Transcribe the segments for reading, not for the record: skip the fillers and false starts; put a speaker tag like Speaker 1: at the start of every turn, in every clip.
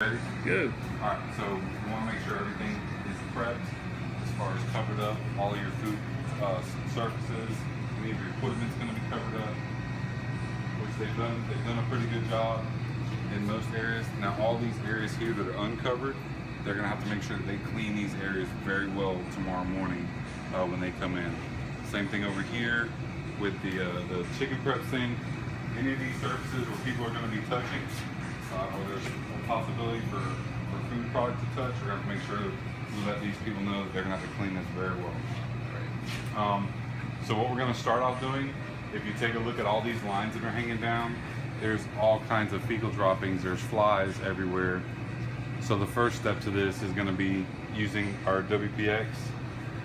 Speaker 1: Ready?
Speaker 2: Go.
Speaker 1: Alright, so you want to make sure everything is prepped as far as covered up, all of your food surfaces, any of your equipment's going to be covered up, which they've done a pretty good job in most areas. Now all these areas here that are uncovered, they're going to have to make sure that they clean these areas very well tomorrow morning when they come in. Same thing over here with the chicken prep sink. Any of these surfaces where people are going to be touching, or there's a possibility for food product to touch, we're going to make sure we let these people know that they're going to have to clean this very well. So what we're going to start off doing, if you take a look at all these lines that are hanging down, there's all kinds of fecal droppings, there's flies everywhere. So the first step to this is going to be using our WPX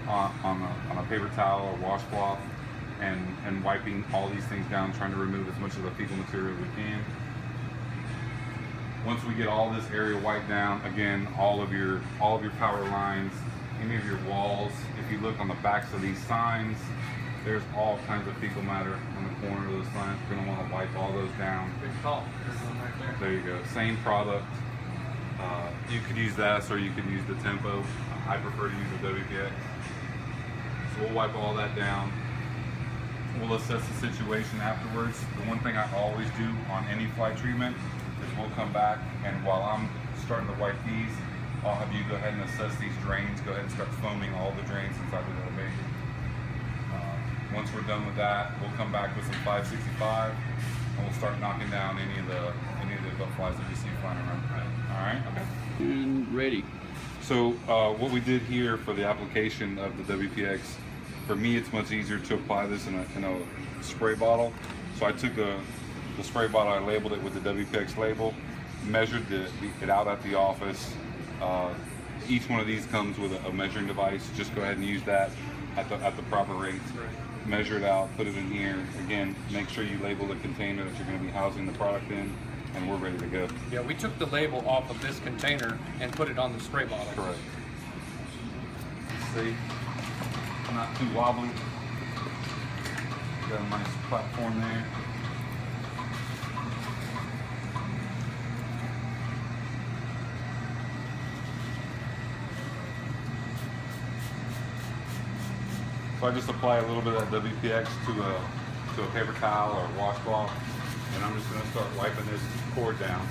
Speaker 1: on a paper towel or washcloth and wiping all these things down, trying to remove as much of the fecal material as we can. Once we get all this area wiped down, again, all of your power lines, any of your walls, if you look on the backs of these signs, there's all kinds of fecal matter on the corner of those signs. We're going to want to wipe all those down.
Speaker 2: Good call. There's one right there.
Speaker 1: There you go. Same product. You could use this or you could use the Tempo. I prefer to use the WPX. So we'll wipe all that down. We'll assess the situation afterwards. The one thing I always do on any fly treatment is we'll come back, and while I'm starting to wipe these, I'll have you go ahead and assess these drains. Go ahead and start foaming all the drains inside the little baby. Once we're done with that, we'll come back with some 565, and we'll start knocking down any of the flies that we see flying around. All right? Okay.
Speaker 2: And ready.
Speaker 1: So what we did here for the application of the WPX, for me it's much easier to apply this in a spray bottle. So I took the spray bottle, I labeled it with the WPX label, measured it out at the office. Each one of these comes with a measuring device. Just go ahead and use that at the proper rate. Measure it out, put it in here. Again, make sure you label the container that you're going to be housing the product in, and we're ready to go.
Speaker 3: Yeah, we took the label off of this container and put it on the spray bottle.
Speaker 1: Correct. See, not too wobbly. Got a nice platform there. So I just apply a little bit of that WPX to a paper towel or a washcloth, and I'm just going to start wiping this cord down.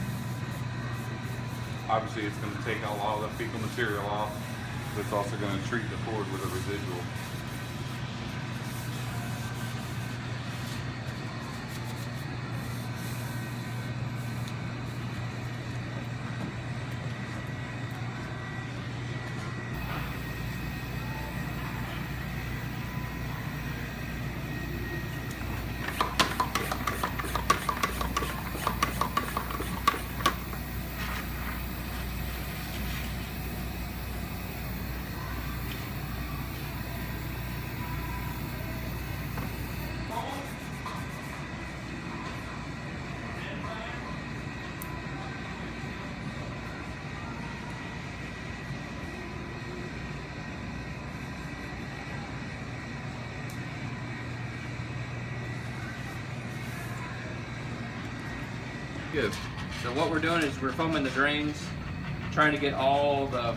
Speaker 1: Obviously it's going to take a lot of the fecal material off, but it's also going to treat the cord with a residual.
Speaker 3: Good. So what we're doing is we're foaming the drains, trying to get all the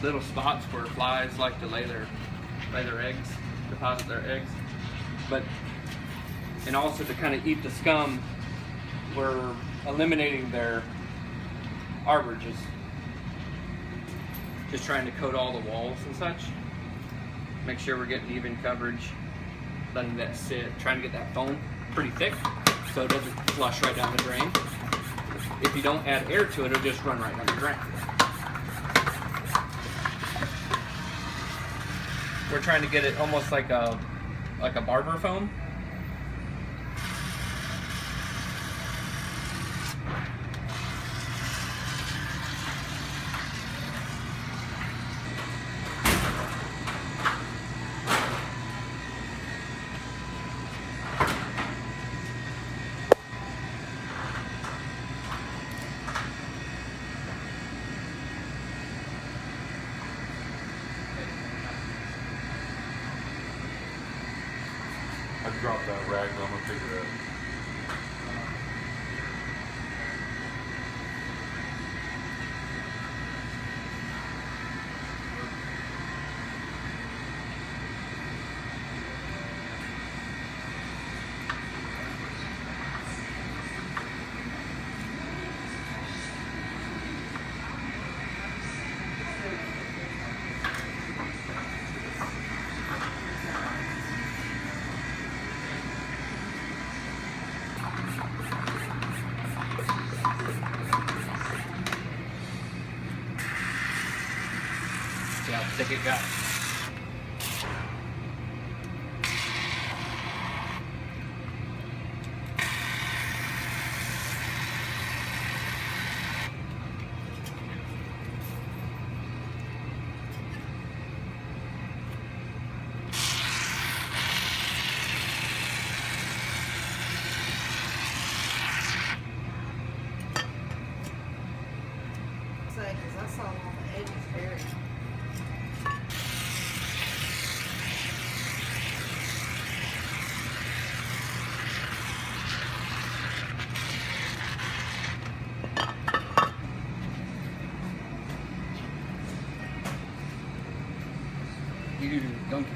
Speaker 3: little spots where flies like to lay their eggs, deposit their eggs. And also to kind of eat the scum, we're eliminating their arborages. Just trying to coat all the walls and such. Make sure we're getting even coverage, letting that sit, trying to get that foam pretty thick so it doesn't flush right down the drain. If you don't add air to it, it'll just run right down the drain. We're trying to get it almost like a barber foam.
Speaker 1: I dropped that rag, but I'm gonna pick it up.
Speaker 3: See how thick it got?
Speaker 4: Say, 'cause I saw them on the edges very.
Speaker 2: You donkey.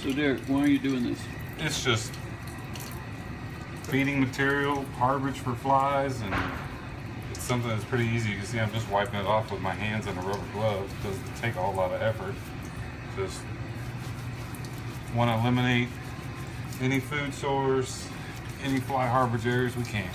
Speaker 2: So Derek, why are you doing this?
Speaker 1: It's just feeding material, harborage for flies, and it's something that's pretty easy. You can see I'm just wiping it off with my hands and a rubber glove. It doesn't take a whole lot of effort. Just want to eliminate any food source, any fly harborage areas we can.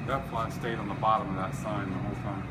Speaker 1: That fly stayed on the bottom of that sign the whole time.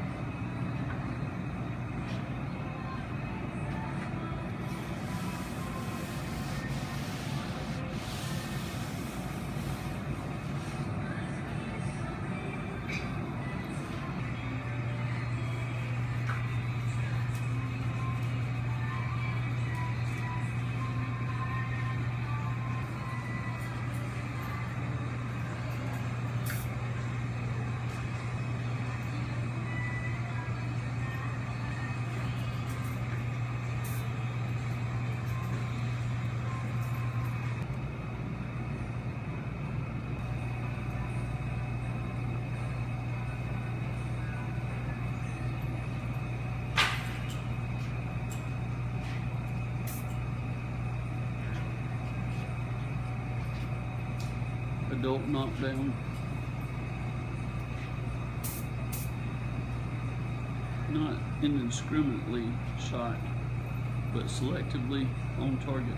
Speaker 2: Adult knockdown. Not indiscriminately shot, but selectively on target.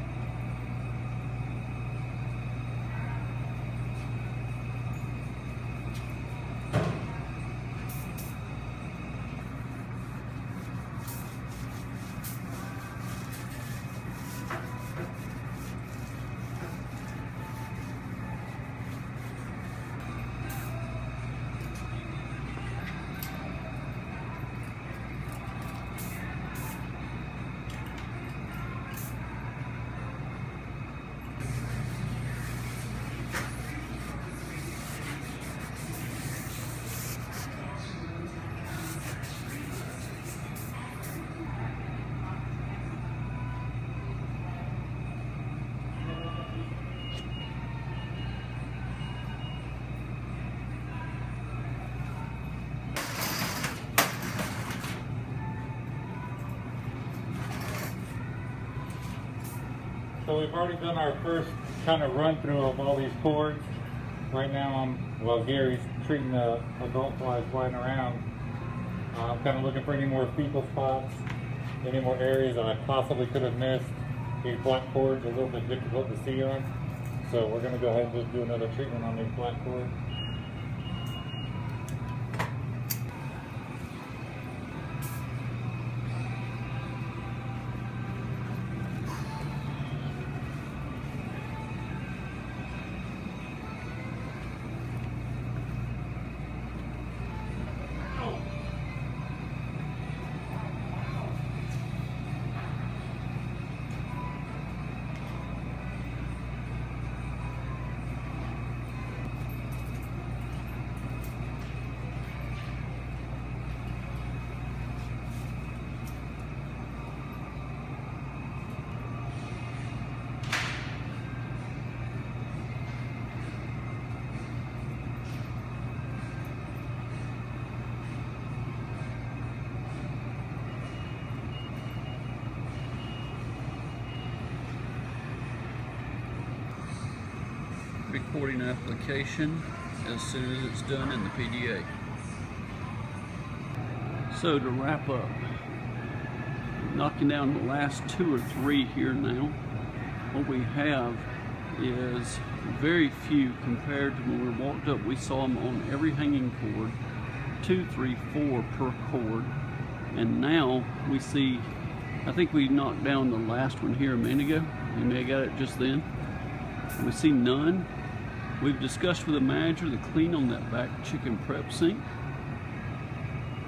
Speaker 5: So we've already done our first kind of run through of all these cords. Right now Gary's treating the adult flies flying around. I'm kind of looking for any more fecal spots, any more areas that I possibly could have missed. These black cords are a little bit difficult to see on. So we're gonna go ahead and just do another treatment on these black cords.
Speaker 2: Recording application as soon as it's done in the PDA. So to wrap up, knocking down the last 2 or 3 here now, what we have is very few compared to when we walked up. We saw them on every hanging cord, 2, 3, 4 per cord, and now we see, I think we knocked down the last one here a minute ago. We may have got it just then. We see none. We've discussed with the manager the clean on that back chicken prep sink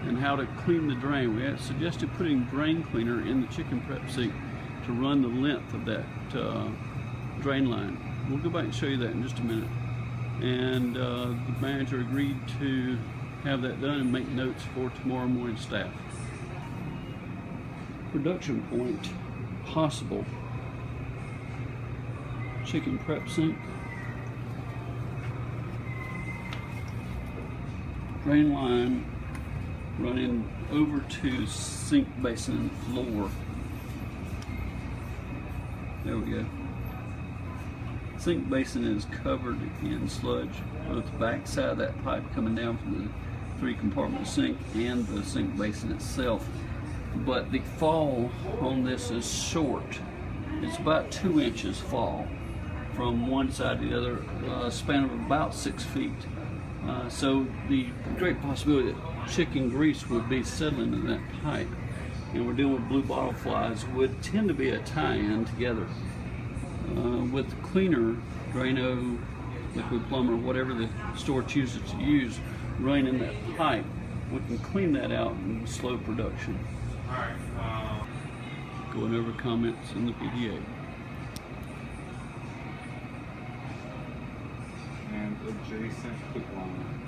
Speaker 2: and how to clean the drain. We had suggested putting drain cleaner in the chicken prep sink to run the length of that drain line. We'll go back and show you that in just a minute. And the manager agreed to have that done and make notes for tomorrow morning staff. Production point possible. Chicken prep sink, drain line running over to sink basin floor. There we go. Sink basin is covered in sludge, both the back side of that pipe coming down from the 3-compartment sink and the sink basin itself. But the fall on this is short. It's about 2 inches fall from one side to the other, span of about 6 feet. So the great possibility that chicken grease would be settling in that pipe, and we're dealing with blue bottle flies, would tend to be a tie-in together. With cleaner, Drano, Liquid Plumr, whatever the store chooses to use, running in that pipe, we can clean that out and slow production. Going over comments in the PDA.
Speaker 1: And adjacent hook line.